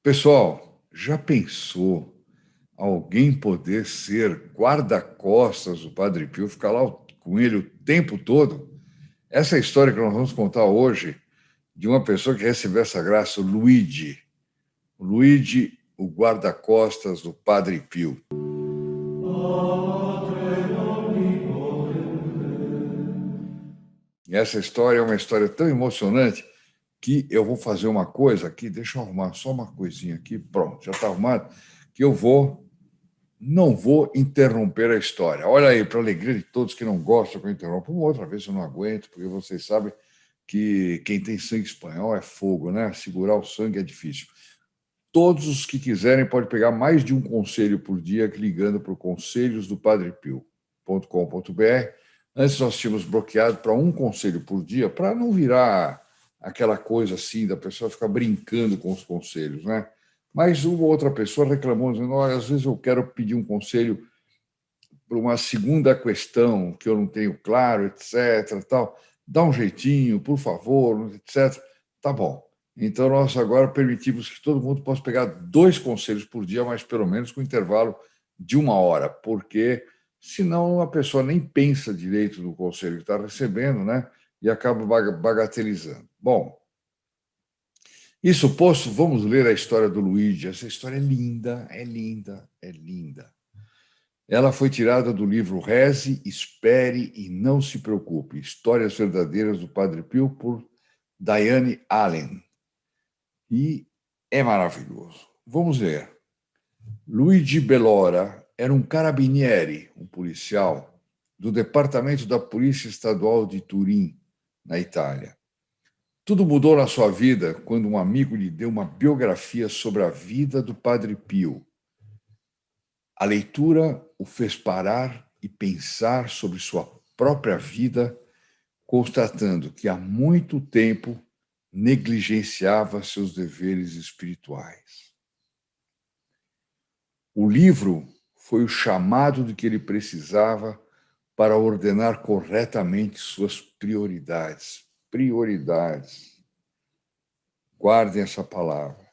Pessoal, já pensou alguém poder ser guarda-costas do Padre Pio, ficar lá com ele o tempo todo? Essa é a história que nós vamos contar hoje de uma pessoa que recebeu essa graça, o Luigi. O Luigi, o guarda-costas do Padre Pio. E essa história é uma história tão emocionante que eu vou fazer uma coisa aqui, deixa eu arrumar só uma coisinha aqui, pronto, já está arrumado, que não vou interromper a história. Olha aí, para a alegria de todos que não gostam que eu interrompa. Uma outra vez eu não aguento, porque vocês sabem que quem tem sangue espanhol é fogo, né? Segurar o sangue é difícil. Todos os que quiserem podem pegar mais de um conselho por dia ligando para o conselhosdopadrepio.com.br. Antes nós tínhamos bloqueado para um conselho por dia, para não virar aquela coisa assim da pessoa ficar brincando com os conselhos, né? Mas uma outra pessoa reclamou, dizendo: olha, às vezes eu quero pedir um conselho para uma segunda questão que eu não tenho claro, etc. Tal. Dá um jeitinho, por favor, etc. Tá bom. Então, nós agora permitimos que todo mundo possa pegar 2 conselhos por dia, mas pelo menos com intervalo de 1 hora, porque senão a pessoa nem pensa direito no conselho que está recebendo, né? E acaba bagatelizando. Bom, isso posto, vamos ler a história do Luigi. Essa história é linda, é linda, é linda. Ela foi tirada do livro Reze, Espere e Não Se Preocupe, Histórias Verdadeiras do Padre Pio, por Diane Allen. E é maravilhoso. Vamos ler. Luigi Bellora era um carabiniere, um policial, do Departamento da Polícia Estadual de Turim, na Itália. Tudo mudou na sua vida quando um amigo lhe deu uma biografia sobre a vida do Padre Pio. A leitura o fez parar e pensar sobre sua própria vida, constatando que há muito tempo negligenciava seus deveres espirituais. O livro foi o chamado de que ele precisava para ordenar corretamente suas prioridades. Prioridades. Guardem essa palavra.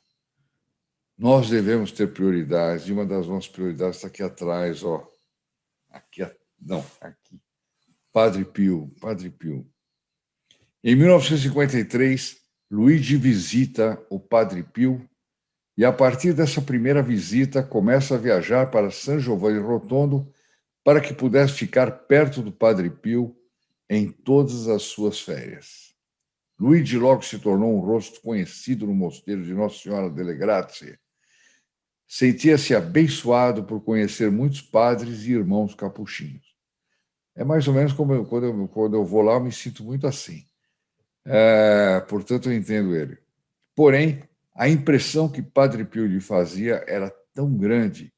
Nós devemos ter prioridades, e uma das nossas prioridades está aqui atrás, ó. Aqui, não, aqui. Padre Pio, Padre Pio. Em 1953, Luigi visita o Padre Pio e, a partir dessa primeira visita, começa a viajar para San Giovanni Rotondo para que pudesse ficar perto do Padre Pio em todas as suas férias. Luigi logo se tornou um rosto conhecido no mosteiro de Nossa Senhora delle Grazie. Sentia-se abençoado por conhecer muitos padres e irmãos capuchinhos. É mais ou menos como quando eu vou lá, eu me sinto muito assim. Portanto, eu entendo ele. Porém, a impressão que Padre Pio lhe fazia era tão grande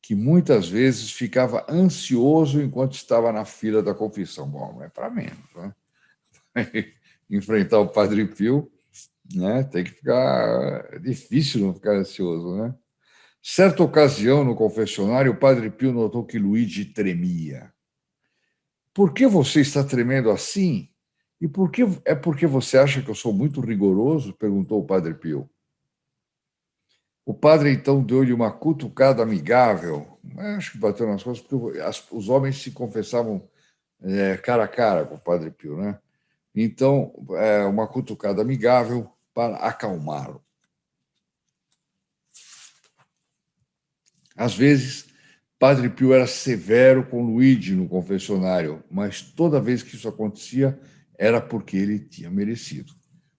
que muitas vezes ficava ansioso enquanto estava na fila da confissão. Bom, não é para menos, né? Enfrentar o Padre Pio, né? Tem que ficar... É difícil não ficar ansioso, né? Certa ocasião, no confessionário, o Padre Pio notou que Luigi tremia. Por que você está tremendo assim? E porque você acha que eu sou muito rigoroso? Perguntou o Padre Pio. O padre, então, deu-lhe uma cutucada amigável. Acho que bateu nas costas, porque os homens se confessavam cara a cara com o Padre Pio, né? Então, uma cutucada amigável para acalmá-lo. Às vezes, Padre Pio era severo com Luigi no confessionário, mas toda vez que isso acontecia, era porque ele tinha merecido.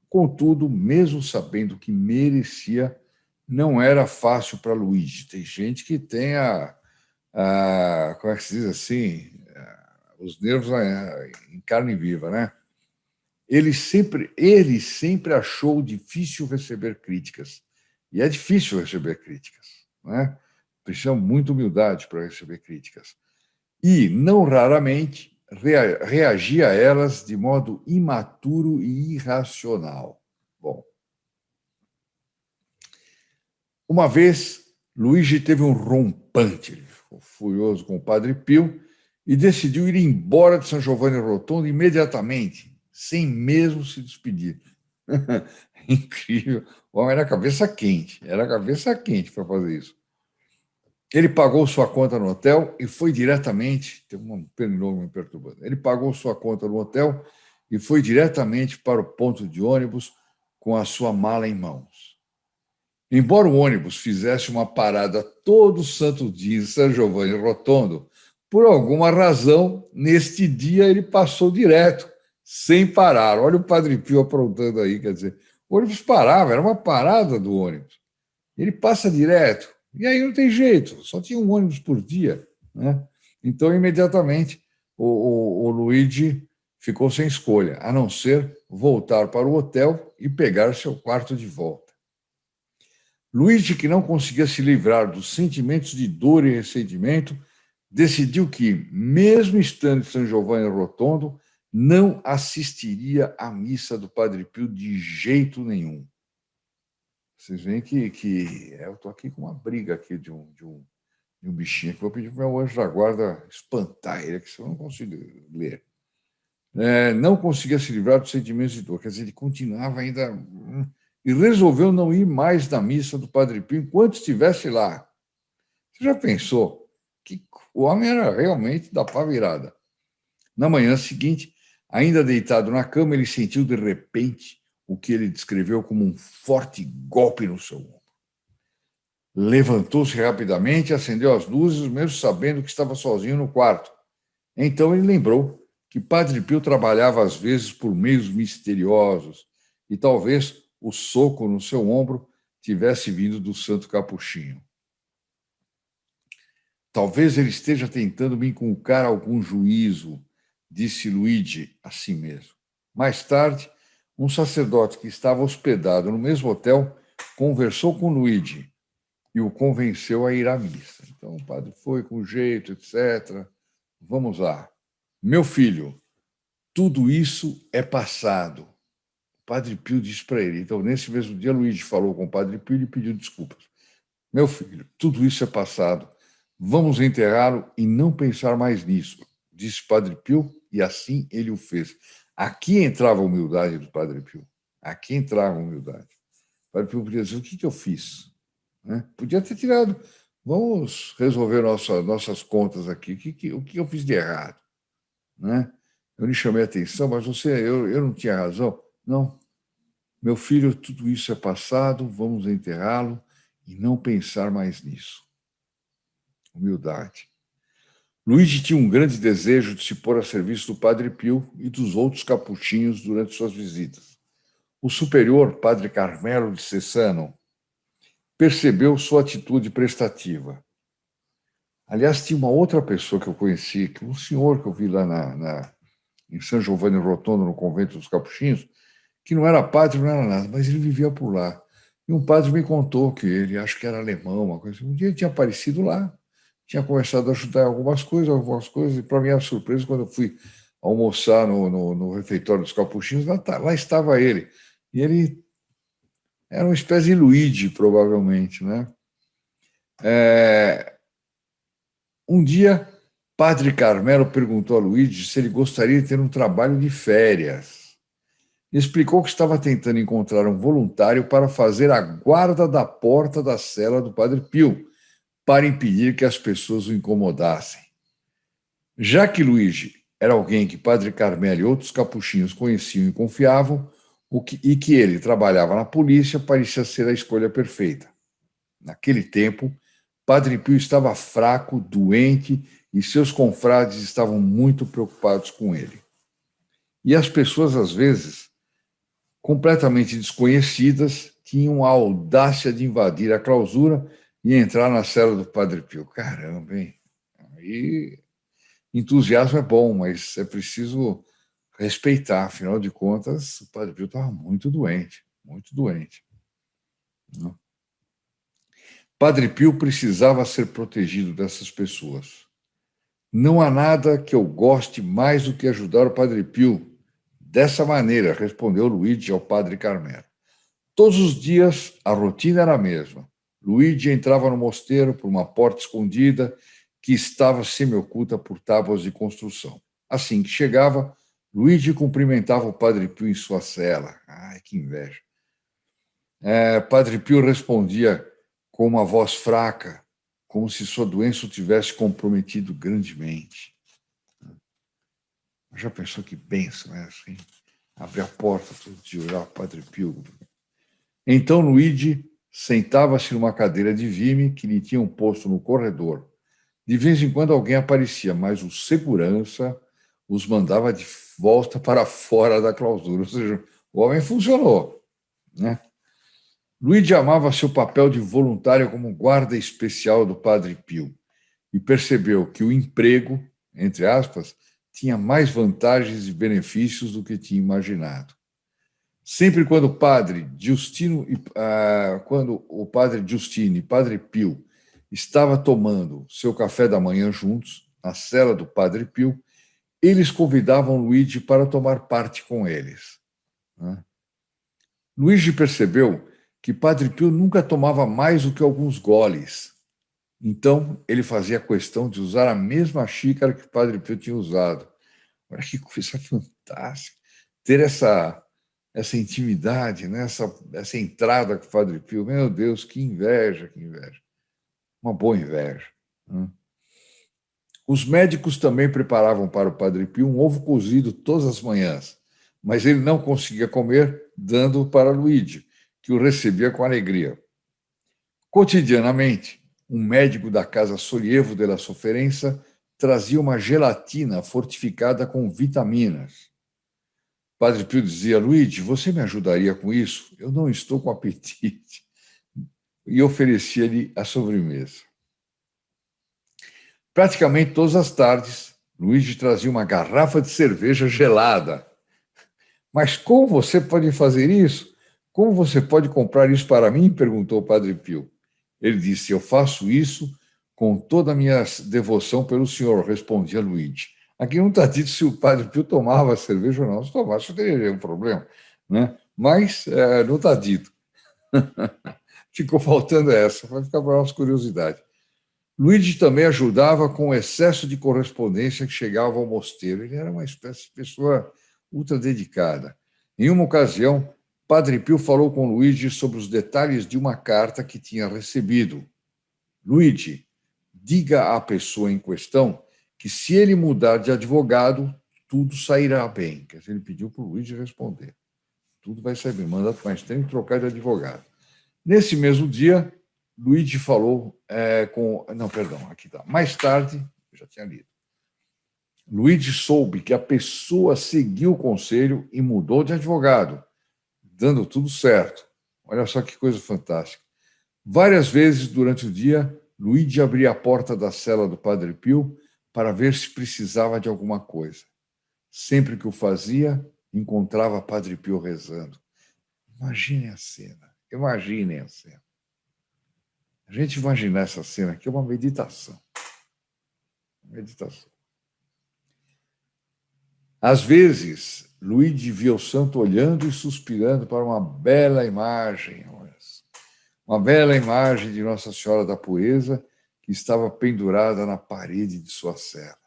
Contudo, mesmo sabendo que merecia, não era fácil para Luigi. Tem gente que tem como é que se diz assim, os nervos em carne viva, né? Ele sempre achou difícil receber críticas. E é difícil receber críticas, né? Precisa muita humildade para receber críticas. E, não raramente, reagia a elas de modo imaturo e irracional. Bom, uma vez, Luigi teve um rompante, ele ficou furioso com o Padre Pio e decidiu ir embora de São Giovanni Rotondo imediatamente, sem mesmo se despedir. Incrível. O homem era cabeça quente, para fazer isso. Ele pagou sua conta no hotel e foi diretamente. Tem um pernilongo me perturbando. Ele pagou sua conta no hotel e foi diretamente para o ponto de ônibus com a sua mala em mãos. Embora o ônibus fizesse uma parada todo santo dia em San Giovanni Rotondo, por alguma razão, neste dia ele passou direto, sem parar. Olha o Padre Pio aprontando aí, quer dizer, o ônibus parava, era uma parada do ônibus. Ele passa direto, e aí não tem jeito, só tinha um ônibus por dia, né? Então, imediatamente, o Luigi ficou sem escolha, a não ser voltar para o hotel e pegar seu quarto de volta. Luigi, que não conseguia se livrar dos sentimentos de dor e ressentimento, decidiu que, mesmo estando em São Giovanni Rotondo, não assistiria à missa do Padre Pio de jeito nenhum. Vocês veem que eu estou aqui com uma briga aqui de um bichinho que eu vou pedir para o meu anjo da guarda espantar ele, que eu não consigo ler. Não conseguia se livrar dos sentimentos de dor, quer dizer, ele continuava ainda e resolveu não ir mais na missa do Padre Pio enquanto estivesse lá. Você já pensou que o homem era realmente da pá virada? Na manhã seguinte, ainda deitado na cama, ele sentiu de repente o que ele descreveu como um forte golpe no seu ombro. Levantou-se rapidamente, acendeu as luzes, mesmo sabendo que estava sozinho no quarto. Então ele lembrou que Padre Pio trabalhava às vezes por meios misteriosos e talvez o soco no seu ombro tivesse vindo do Santo Capuchinho. Talvez ele esteja tentando me inculcar algum juízo, disse Luigi a si mesmo. Mais tarde, um sacerdote que estava hospedado no mesmo hotel conversou com Luigi e o convenceu a ir à missa. Então o padre foi com jeito, etc. Vamos lá. Meu filho, tudo isso é passado. O Padre Pio disse para ele. Então, nesse mesmo dia, Luigi falou com o Padre Pio e pediu desculpas. Meu filho, tudo isso é passado. Vamos enterrá-lo e não pensar mais nisso, disse Padre Pio, e assim ele o fez. Aqui entrava a humildade do Padre Pio. Aqui entrava a humildade. O Padre Pio podia dizer, o que eu fiz? Podia ter tirado, vamos resolver nossas contas aqui, o que eu fiz de errado? Eu lhe chamei a atenção, mas eu não tinha razão. Não, meu filho, tudo isso é passado, vamos enterrá-lo e não pensar mais nisso. Humildade. Luigi tinha um grande desejo de se pôr a serviço do Padre Pio e dos outros capuchinhos durante suas visitas. O superior, Padre Carmelo de Cessano, percebeu sua atitude prestativa. Aliás, tinha uma outra pessoa que eu conheci, um senhor que eu vi lá em São Giovanni Rotondo, no convento dos Capuchinhos, que não era padre, não era nada, mas ele vivia por lá. E um padre me contou que ele, acho que era alemão, uma coisa assim. Um dia ele tinha aparecido lá, tinha começado a ajudar em algumas coisas, e para minha surpresa, quando eu fui almoçar no refeitório dos Capuchinhos, lá estava ele. E ele era uma espécie de Luigi, provavelmente, né? Um dia, Padre Carmelo perguntou a Luigi se ele gostaria de ter um trabalho de férias. Explicou que estava tentando encontrar um voluntário para fazer a guarda da porta da cela do Padre Pio, para impedir que as pessoas o incomodassem. Já que Luigi era alguém que Padre Carmelo e outros capuchinhos conheciam e confiavam, e que ele trabalhava na polícia, parecia ser a escolha perfeita. Naquele tempo, Padre Pio estava fraco, doente, e seus confrades estavam muito preocupados com ele. E as pessoas, às vezes, completamente desconhecidas, tinham a audácia de invadir a clausura e entrar na cela do Padre Pio. Caramba, hein? Aí, entusiasmo é bom, mas é preciso respeitar. Afinal de contas, o Padre Pio estava muito doente, muito doente. Padre Pio precisava ser protegido dessas pessoas. Não há nada que eu goste mais do que ajudar o Padre Pio. Dessa maneira, respondeu Luigi ao Padre Carmelo. Todos os dias, a rotina era a mesma. Luigi entrava no mosteiro por uma porta escondida que estava semi-oculta por tábuas de construção. Assim que chegava, Luigi cumprimentava o Padre Pio em sua cela. Ai, que inveja! Padre Pio respondia com uma voz fraca, como se sua doença o tivesse comprometido grandemente. Já pensou que bênção é assim? Abre a porta todo dia, orar Padre Pio. Então Luigi sentava-se numa cadeira de vime que lhe tinham posto no corredor. De vez em quando alguém aparecia, mas o segurança os mandava de volta para fora da clausura. Ou seja, o homem funcionou, né? Luigi amava seu papel de voluntário como guarda especial do Padre Pio e percebeu que o emprego, entre aspas, tinha mais vantagens e benefícios do que tinha imaginado. Sempre quando o padre Justino e Padre Pio estava tomando seu café da manhã juntos, na cela do Padre Pio, eles convidavam Luigi para tomar parte com eles. Luigi percebeu que Padre Pio nunca tomava mais do que alguns goles. Então, ele fazia questão de usar a mesma xícara que Padre Pio tinha usado. Olha que coisa fantástica. Ter essa intimidade, né? essa entrada com o Padre Pio. Meu Deus, que inveja, que inveja. Uma boa inveja. Né? Os médicos também preparavam para o Padre Pio um ovo cozido todas as manhãs, mas ele não conseguia comer, dando para Luigi, que o recebia com alegria. Cotidianamente, um médico da Casa Solievo della Sofferenza trazia uma gelatina fortificada com vitaminas. Padre Pio dizia: Luigi, você me ajudaria com isso? Eu não estou com apetite. E oferecia-lhe a sobremesa. Praticamente todas as tardes, Luigi trazia uma garrafa de cerveja gelada. Mas como você pode fazer isso? Como você pode comprar isso para mim? Perguntou o Padre Pio. Ele disse: eu faço isso com toda a minha devoção pelo senhor, respondia Luigi. Aqui não está dito se o Padre Pio tomava cerveja ou não. Se tomasse, teria um problema, né? Mas não está dito. Ficou faltando essa, vai ficar para nossa curiosidade. Luigi também ajudava com o excesso de correspondência que chegava ao mosteiro. Ele era uma espécie de pessoa ultra dedicada. Em uma ocasião, Padre Pio falou com Luigi sobre os detalhes de uma carta que tinha recebido. Luigi, diga à pessoa em questão que se ele mudar de advogado, tudo sairá bem. Quer dizer, ele pediu para o Luigi responder. Tudo vai sair bem, mas tem que trocar de advogado. Nesse mesmo dia, Luigi falou com... Não, perdão, aqui está. Mais tarde, eu já tinha lido. Luigi soube que a pessoa seguiu o conselho e mudou de advogado, dando tudo certo. Olha só que coisa fantástica. Várias vezes durante o dia, Luigi abria a porta da cela do Padre Pio para ver se precisava de alguma coisa. Sempre que o fazia, encontrava Padre Pio rezando. Imaginem a cena, imaginem a cena. A gente imaginar essa cena aqui é uma meditação. Meditação. Às vezes, Luigi via o santo olhando e suspirando para uma bela imagem, uma bela imagem de Nossa Senhora da Pureza que estava pendurada na parede de sua cela.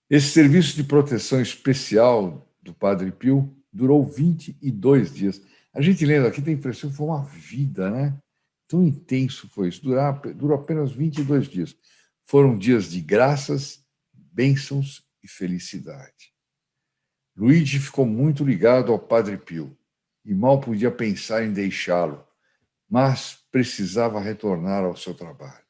Esse serviço de proteção especial do Padre Pio durou 22 dias. A gente lendo aqui tem a impressão que foi uma vida, né? Tão intenso foi isso. Durou apenas 22 dias. Foram dias de graças, bênçãos e felicidade. Luigi ficou muito ligado ao Padre Pio e mal podia pensar em deixá-lo, mas precisava retornar ao seu trabalho.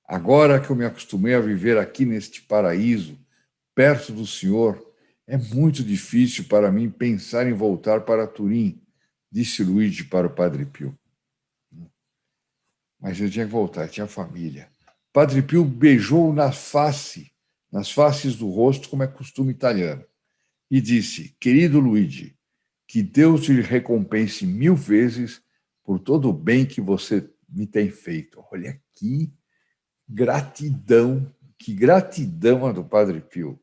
Agora que eu me acostumei a viver aqui neste paraíso, perto do Senhor, é muito difícil para mim pensar em voltar para Turim, disse Luigi para o Padre Pio. Mas ele tinha que voltar, tinha família. Padre Pio beijou nas faces do rosto, como é costume italiano, e disse: querido Luigi, que Deus te recompense 1000 vezes por todo o bem que você me tem feito. Olha que gratidão a do Padre Pio.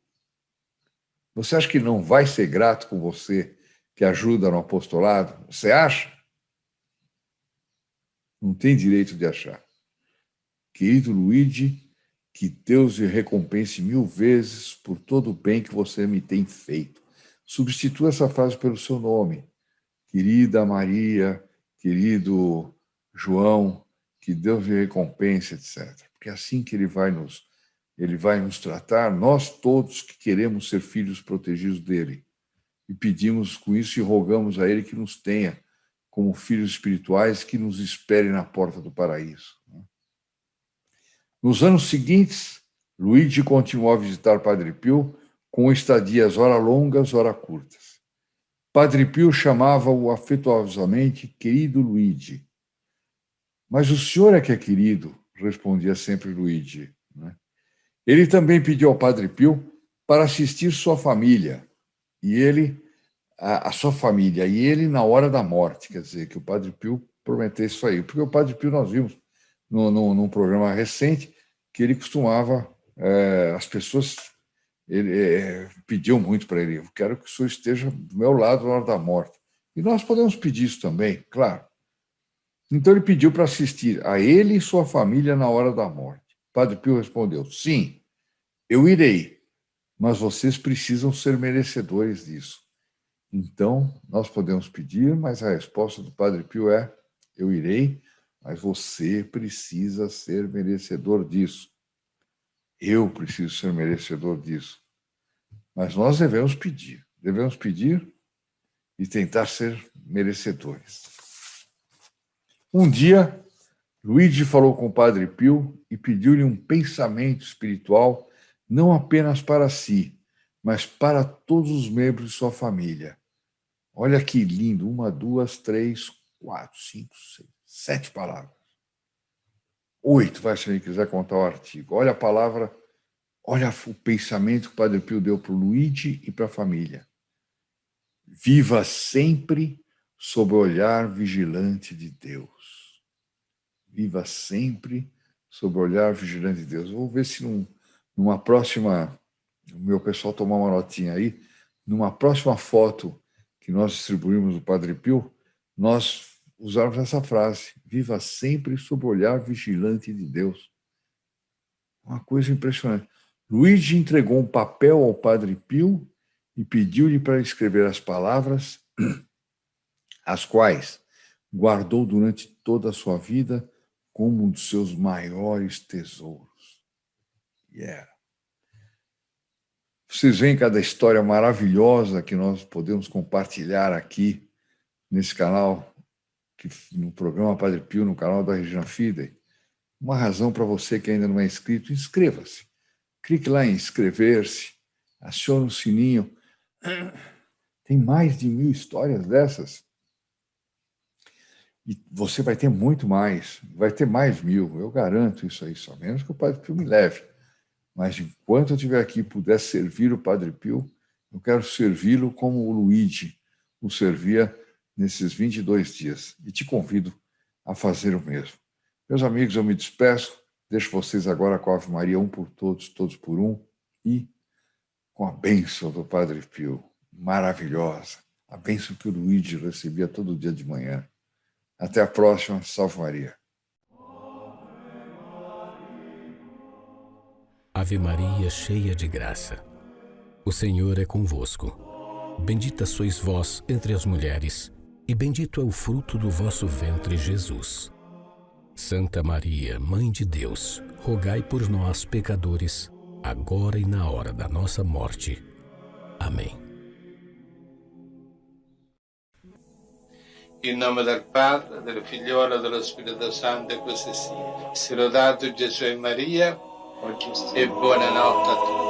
Você acha que não vai ser grato com você que ajuda no apostolado? Você acha? Não tem direito de achar. Querido Luigi, que Deus lhe recompense 1000 vezes por todo o bem que você me tem feito. Substitua essa frase pelo seu nome. querida Maria, querido João, que Deus lhe recompense, etc. Porque é assim que ele vai nos tratar, nós todos que queremos ser filhos protegidos dele. E pedimos com isso e rogamos a ele que nos tenha como filhos espirituais, que nos espere na porta do paraíso. Nos anos seguintes, Luigi continuou a visitar Padre Pio com estadias ora longas, ora curtas. Padre Pio chamava-o afetuosamente querido Luigi. Mas o senhor é que é querido, respondia sempre Luigi. Ele também pediu ao Padre Pio para assistir sua família, e ele, a sua família, e ele na hora da morte, quer dizer, que o Padre Pio prometesse isso aí. Porque o Padre Pio, nós vimos num programa recente, que ele costumava, as pessoas pediam muito para ele, eu quero que o senhor esteja do meu lado na hora da morte. E nós podemos pedir isso também, claro. Então ele pediu para assistir a ele e sua família na hora da morte. Padre Pio respondeu, sim, eu irei, mas vocês precisam ser merecedores disso. Então, nós podemos pedir, mas a resposta do Padre Pio é, eu irei, mas você precisa ser merecedor disso. Eu preciso ser merecedor disso. Mas nós devemos pedir e tentar ser merecedores. Um dia, Luigi falou com o Padre Pio e pediu-lhe um pensamento espiritual não apenas para si, mas para todos os membros de sua família. Olha que lindo, 1, 2, 3, 4, 5, 6, 7 palavras. 8, vai se ele quiser contar o artigo. Olha a palavra, olha o pensamento que o Padre Pio deu para o Luigi e para a família. Viva sempre sob o olhar vigilante de Deus. Viva sempre sob o olhar vigilante de Deus. Vou ver se numa próxima, o meu pessoal tomar uma notinha aí, numa próxima foto que nós distribuímos do Padre Pio, nós usarmos essa frase, viva sempre sob o olhar vigilante de Deus. Uma coisa impressionante. Luigi entregou um papel ao Padre Pio e pediu-lhe para escrever as palavras, as quais guardou durante toda a sua vida como um dos seus maiores tesouros. Vocês veem cada história maravilhosa que nós podemos compartilhar aqui nesse canal, no programa Padre Pio, no canal da Regina Fidei. Uma razão para você que ainda não é inscrito, inscreva-se. Clique lá em inscrever-se, acione o sininho. Tem mais de 1000 histórias dessas. E você vai ter muito mais, vai ter mais 1000, eu garanto isso aí, só menos que o Padre Pio me leve. Mas enquanto eu estiver aqui e puder servir o Padre Pio, eu quero servi-lo como o Luigi o servia nesses 22 dias. E te convido a fazer o mesmo. Meus amigos, eu me despeço, deixo vocês agora com a Ave Maria, um por todos, todos por um, e com a bênção do Padre Pio, maravilhosa, a bênção que o Luigi recebia todo dia de manhã. Até a próxima, salve Maria. Ave Maria, cheia de graça, o Senhor é convosco. Bendita sois vós entre as mulheres, e bendito é o fruto do vosso ventre, Jesus. Santa Maria, Mãe de Deus, rogai por nós, pecadores, agora e na hora da nossa morte. Amém. In nome del Padre, del Figliolo e dello Spirito Santo, e così sia. Sia lodato Gesù e Maria, e buonanotte a tutti.